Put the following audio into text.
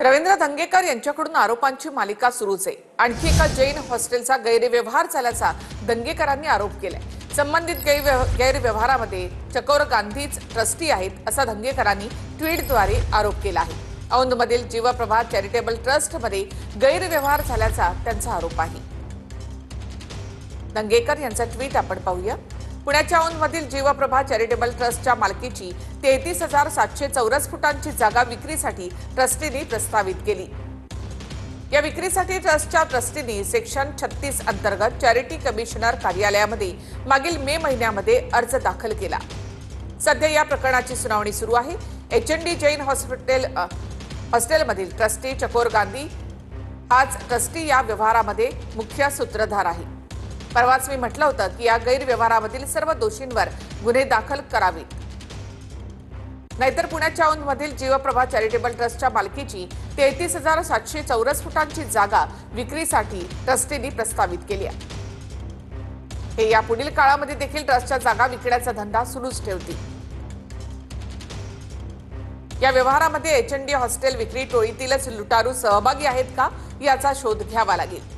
रवींद्र धंगेकर यांच्याकडून आरोपांची मालिका सुरूच आहे। आणखी एका जैन हॉस्टेलचा गैरव्यवहार झाल्याचा धंगेकरांनी आरोप केलाय। संबंधित गैरव्यवहारामध्ये चकोर गांधीच ट्रस्टी आहेत असा धंगेकरांनी ट्विटद्वारे आरोप केला आहे। औंधमधील जीवप्रभा चॅरिटेबल ट्रस्टमध्ये गैरव्यवहार झाल्याचा त्यांचा आरोप आहे। धंगेकर यांचा ट्विट आपण पाहूया। पुण्याच्या औंधमधील जीवप्रभा चॅरिटेबल ट्रस्टच्या मालकीची 33,700 चौरस फुटांची जागा विक्रीसाठी ट्रस्टीने प्रस्तावित केली। या विक्रीसाठी ट्रस्टच्या ट्रस्टीने सेक्शन 36 अंतर्गत चॅरिटी कमिशनर कार्यालयामध्ये मागील मे महिन्यामध्ये अर्ज दाखल केला। सध्या या प्रकरणाची सुनावणी सुरू आहे। एचएनडी जैन हॉस्टेलमधील ट्रस्टी चकोर गांधी हाच ट्रस्टी या व्यवहारामध्ये मुख्य सूत्रधार आहे। परवाच मी म्हटलं होतं की या गैरव्यवहारामधील सर्व दोषींवर गुन्हे दाखल करावेत, नाहीतर पुण्याच्या औंधमधील जीवप्रभा चॅरिटेबल ट्रस्टच्या मालकीची 33,700 चौरस फुटांची जागा विक्रीसाठी ट्रस्टीने प्रस्तावित केली आहे। हे यापुढील काळामध्ये देखील ट्रस्टच्या जागा विकण्याचा धंदा सुरूच ठेवतील। या व्यवहारामध्ये एचएनडी हॉस्टेल विक्री टोळीतीलच लुटारू सहभागी आहेत का याचा शोध घ्यावा लागेल।